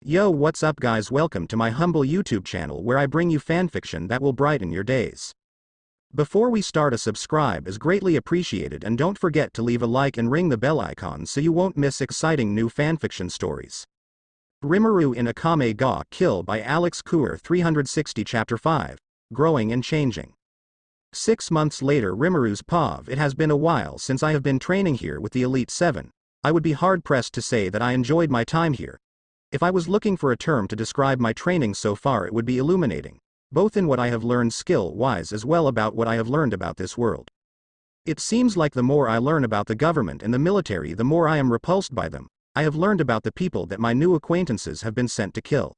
Yo, what's up guys, welcome to my humble YouTube channel where I bring you fanfiction that will brighten your days. Before we start, a subscribe is greatly appreciated, and don't forget to leave a like and ring the bell icon so you won't miss exciting new fanfiction stories. Rimuru in Akame Ga Kill by alexkuhar360 Chapter 5, Growing and Changing. 6 months later, Rimuru's POV. It has been a while since I have been training here with the Elite 7. I would be hard-pressed to say that I enjoyed my time here. If I was looking for a term to describe my training so far, it would be illuminating, both in what I have learned skill-wise as well about what I have learned about this world. It seems like the more I learn about the government and the military, the more I am repulsed by them. I have learned about the people that my new acquaintances have been sent to kill.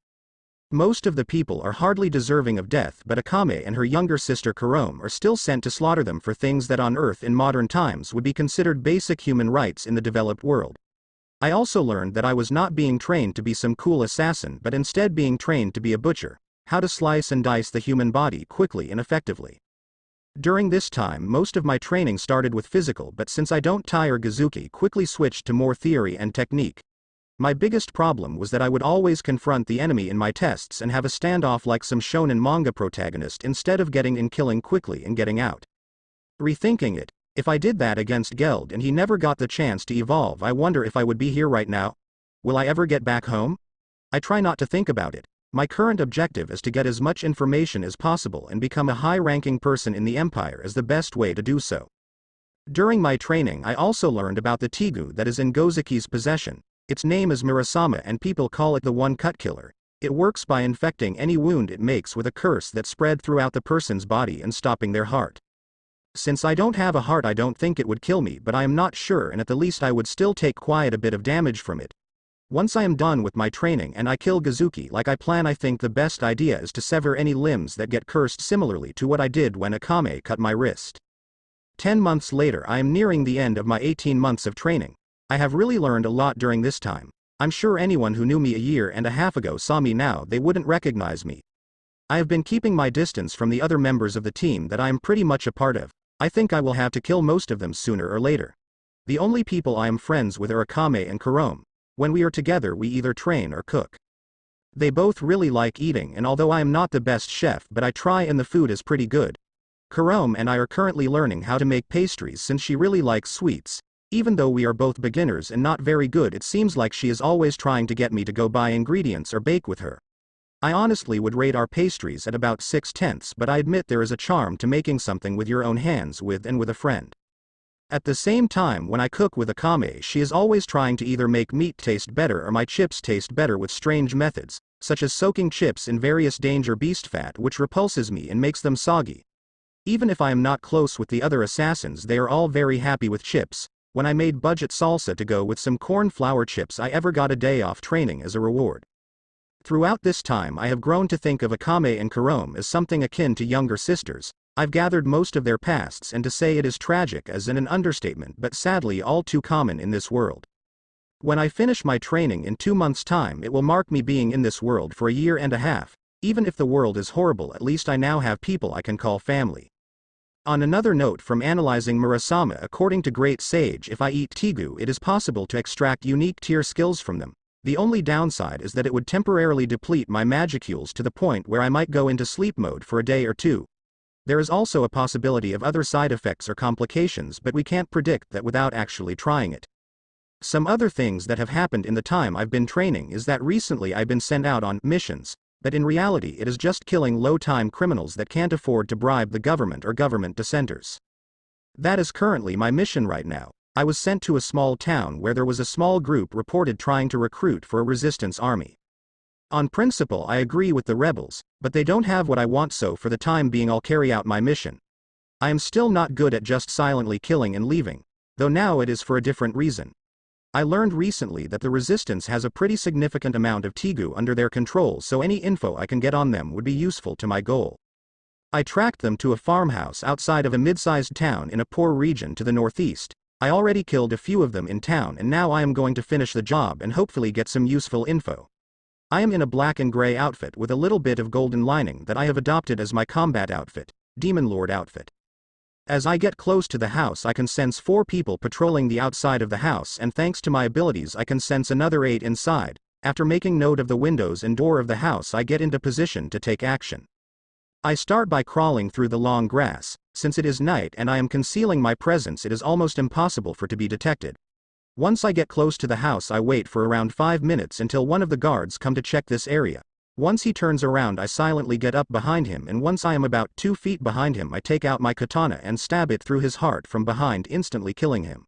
Most of the people are hardly deserving of death, but Akame and her younger sister Kurome are still sent to slaughter them for things that on Earth in modern times would be considered basic human rights in the developed world. I also learned that I was not being trained to be some cool assassin, but instead being trained to be a butcher, how to slice and dice the human body quickly and effectively. During this time, most of my training started with physical, but since I don't tire Gazuki, quickly switched to more theory and technique. My biggest problem was that I would always confront the enemy in my tests and have a standoff like some shonen manga protagonist instead of getting in, killing quickly and getting out. Rethinking it, if I did that against Geld and he never got the chance to evolve, I wonder if I would be here right now. Will I ever get back home? I try not to think about it. My current objective is to get as much information as possible and become a high-ranking person in the Empire as the best way to do so. During my training, I also learned about the Tegu that is in Gozuki's possession. Its name is Murasama and people call it the one-cut killer. It works by infecting any wound it makes with a curse that spread throughout the person's body and stopping their heart. Since I don't have a heart, I don't think it would kill me, but I am not sure, and at the least I would still take quite a bit of damage from it. Once I am done with my training and I kill Gazuki like I plan, I think the best idea is to sever any limbs that get cursed, similarly to what I did when Akame cut my wrist. 10 months later, I am nearing the end of my 18 months of training. I have really learned a lot during this time. I'm sure anyone who knew me a year and a half ago saw me now, they wouldn't recognize me. I have been keeping my distance from the other members of the team that I am pretty much a part of. I think I will have to kill most of them sooner or later. The only people I am friends with are Akame and Kurome. When we are together, we either train or cook. They both really like eating, and although I am not the best chef, but I try and the food is pretty good. Kurome and I are currently learning how to make pastries since she really likes sweets. Even though we are both beginners and not very good, it seems like she is always trying to get me to go buy ingredients or bake with her. I honestly would rate our pastries at about 6/10, but I admit there is a charm to making something with your own hands with a friend. At the same time, when I cook with Akame, she is always trying to either make meat taste better or my chips taste better with strange methods, such as soaking chips in various danger beast fat, which repulses me and makes them soggy. Even if I am not close with the other assassins, they are all very happy with chips. When I made budget salsa to go with some corn flour chips, I ever got a day off training as a reward. Throughout this time, I have grown to think of Akame and Kurome as something akin to younger sisters. I've gathered most of their pasts, and to say it is tragic is an understatement, but sadly all too common in this world. When I finish my training in 2 months' time, it will mark me being in this world for a year and a half. Even if the world is horrible, at least I now have people I can call family. On another note, from analyzing Murasama, according to Great Sage, if I eat Tegu, it is possible to extract unique tier skills from them. The only downside is that it would temporarily deplete my magicules to the point where I might go into sleep mode for a day or two. There is also a possibility of other side effects or complications, but we can't predict that without actually trying it. Some other things that have happened in the time I've been training is that recently I've been sent out on missions, but in reality it is just killing low-time criminals that can't afford to bribe the government or government dissenters. That is currently my mission right now. I was sent to a small town where there was a small group reported trying to recruit for a resistance army. On principle, I agree with the rebels, but they don't have what I want, so for the time being I'll carry out my mission. I am still not good at just silently killing and leaving, though now it is for a different reason. I learned recently that the resistance has a pretty significant amount of Tegu under their control, so any info I can get on them would be useful to my goal. I tracked them to a farmhouse outside of a mid-sized town in a poor region to the northeast. I already killed a few of them in town, and now I am going to finish the job and hopefully get some useful info. I am in a black and gray outfit with a little bit of golden lining that I have adopted as my combat outfit, Demon Lord outfit. As I get close to the house, I can sense 4 people patrolling the outside of the house, and thanks to my abilities I can sense another 8 inside. After making note of the windows and door of the house, I get into position to take action. I start by crawling through the long grass. Since it is night and I am concealing my presence, it is almost impossible for it to be detected. Once I get close to the house, I wait for around 5 minutes until one of the guards come to check this area. Once he turns around, I silently get up behind him, and once I am about 2 feet behind him, I take out my katana and stab it through his heart from behind, instantly killing him.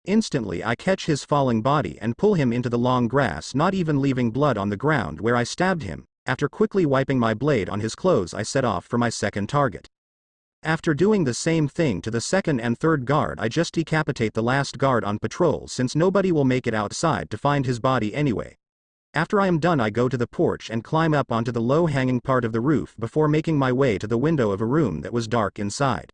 Instantly I catch his falling body and pull him into the long grass, not even leaving blood on the ground where I stabbed him. After quickly wiping my blade on his clothes, I set off for my second target. After doing the same thing to the second and third guard, I just decapitate the last guard on patrol, since nobody will make it outside to find his body anyway. After I am done, I go to the porch and climb up onto the low-hanging part of the roof before making my way to the window of a room that was dark inside.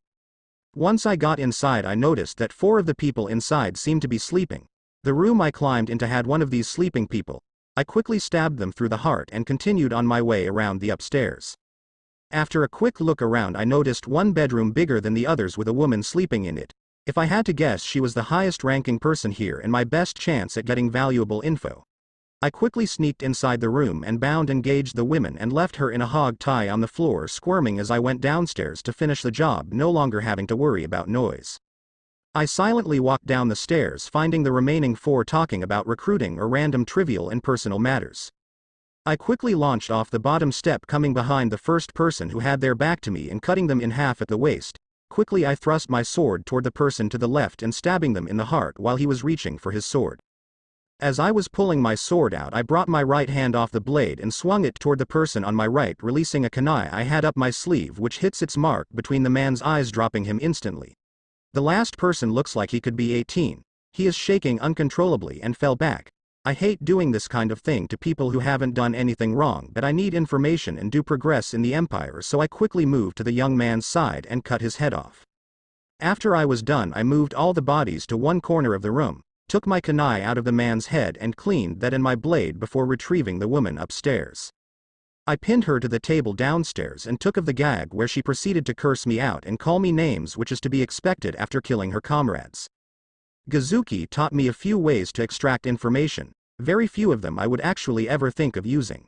Once I got inside, I noticed that 4 of the people inside seemed to be sleeping. The room I climbed into had one of these sleeping people. I quickly stabbed them through the heart and continued on my way around the upstairs. After a quick look around, I noticed one bedroom bigger than the others with a woman sleeping in it. If I had to guess, she was the highest ranking person here and my best chance at getting valuable info. I quickly sneaked inside the room and bound and gauged the woman and left her in a hog tie on the floor, squirming as I went downstairs to finish the job, no longer having to worry about noise. I silently walked down the stairs, finding the remaining 4 talking about recruiting or random trivial and personal matters. I quickly launched off the bottom step, coming behind the first person who had their back to me and cutting them in half at the waist. Quickly I thrust my sword toward the person to the left and stabbing them in the heart while he was reaching for his sword. As I was pulling my sword out, I brought my right hand off the blade and swung it toward the person on my right, releasing a kunai I had up my sleeve, which hits its mark between the man's eyes, dropping him instantly. The last person looks like he could be 18. He is shaking uncontrollably and fell back. I hate doing this kind of thing to people who haven't done anything wrong, but I need information and do progress in the Empire, so I quickly moved to the young man's side and cut his head off. After I was done, I moved all the bodies to one corner of the room, took my kunai out of the man's head and cleaned that in my blade before retrieving the woman upstairs. I pinned her to the table downstairs and took of the gag, where she proceeded to curse me out and call me names, which is to be expected after killing her comrades. Gazuki taught me a few ways to extract information. Very few of them I would actually ever think of using.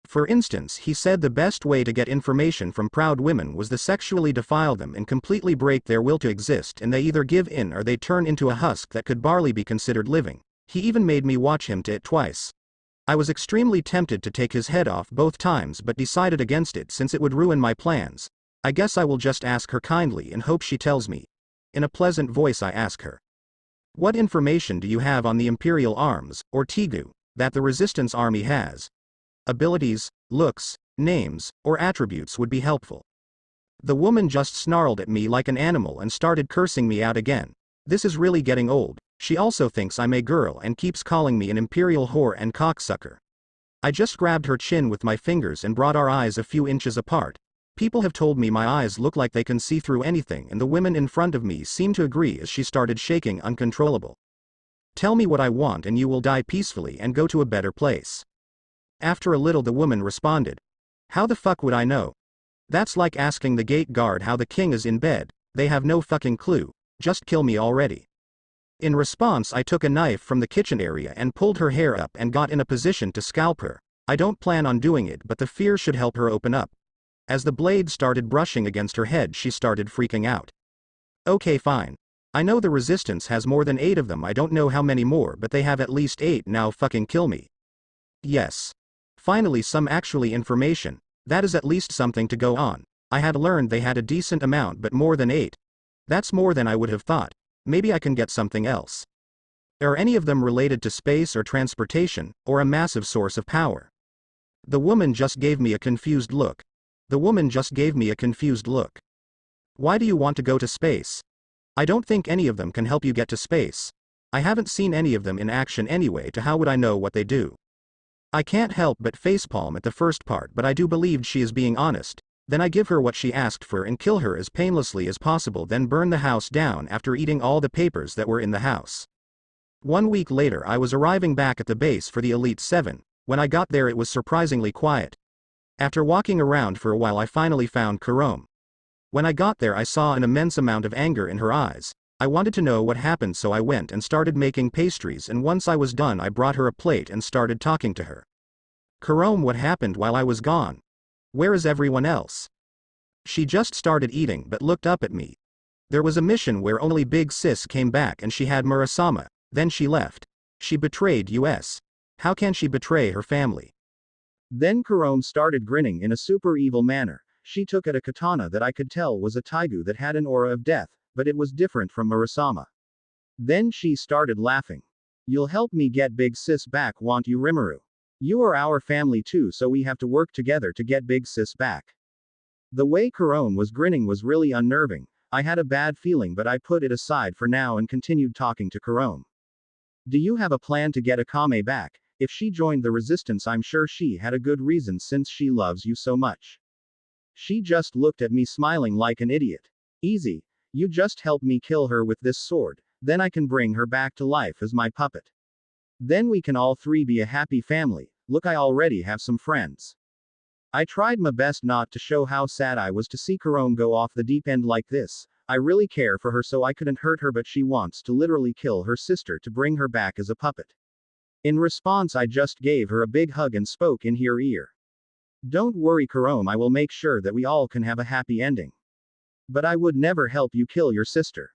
For instance, he said the best way to get information from proud women was to sexually defile them and completely break their will to exist, and they either give in or they turn into a husk that could barely be considered living. He even made me watch him do it twice. I was extremely tempted to take his head off both times, but decided against it since it would ruin my plans. I guess I will just ask her kindly and hope she tells me. In a pleasant voice I ask her, "What information do you have on the Imperial arms, or Tigu, that the Resistance Army has? Abilities, looks, names, or attributes would be helpful." The woman just snarled at me like an animal and started cursing me out again. This is really getting old. She also thinks I'm a girl and keeps calling me an Imperial whore and cocksucker. I just grabbed her chin with my fingers and brought our eyes a few inches apart. People have told me my eyes look like they can see through anything, and the women in front of me seemed to agree as she started shaking uncontrollable. "Tell me what I want and you will die peacefully and go to a better place." After a little the woman responded, "How the fuck would I know? That's like asking the gate guard how the king is in bed. They have no fucking clue. Just kill me already." In response, I took a knife from the kitchen area and pulled her hair up and got in a position to scalp her. I don't plan on doing it, but the fear should help her open up. As the blade started brushing against her head, she started freaking out. "Okay, fine. I know the Resistance has more than 8 of them. I don't know how many more, but they have at least 8. Now fucking kill me." Yes. Finally some actually information. That is at least something to go on. I had learned they had a decent amount, but more than 8. That's more than I would have thought. Maybe I can get something else. Are any of them related to space or transportation, or a massive source of power? The woman just gave me a confused look. "Why do you want to go to space?" "I don't think any of them can help you get to space. I haven't seen any of them in action anyway, to how would I know what they do?" I can't help but facepalm at the first part, but I do believe she is being honest. Then I give her what she asked for and kill her as painlessly as possible, then burn the house down after eating all the papers that were in the house. 1 week later I was arriving back at the base for the Elite 7. When I got there it was surprisingly quiet. After walking around for a while I finally found Kurome. When I got there I saw an immense amount of anger in her eyes. I wanted to know what happened, so I went and started making pastries, and once I was done I brought her a plate and started talking to her. Kurome, what happened while I was gone? Where is everyone else? She just started eating but looked up at me. There was a mission where only Big Sis came back and she had Murasama, then she left. She betrayed us. How can she betray her family? Then Kurome started grinning in a super evil manner. She took out a katana that I could tell was a taigu that had an aura of death, but it was different from Murasama. Then she started laughing. You'll help me get Big Sis back, won't you, Rimuru? You are our family too, so we have to work together to get Big Sis back. The way Kurome was grinning was really unnerving. I had a bad feeling, but I put it aside for now and continued talking to Kurome. Do you have a plan to get Akame back? If she joined the resistance, I'm sure she had a good reason since she loves you so much. She just looked at me smiling like an idiot. Easy. You just help me kill her with this sword, then I can bring her back to life as my puppet. Then we can all three be a happy family. Look, I already have some friends. I tried my best not to show how sad I was to see Kurome go off the deep end like this. I really care for her, so I couldn't hurt her, but she wants to literally kill her sister to bring her back as a puppet. In response, I just gave her a big hug and spoke in her ear. Don't worry, Kurome, I will make sure that we all can have a happy ending. But I would never help you kill your sister.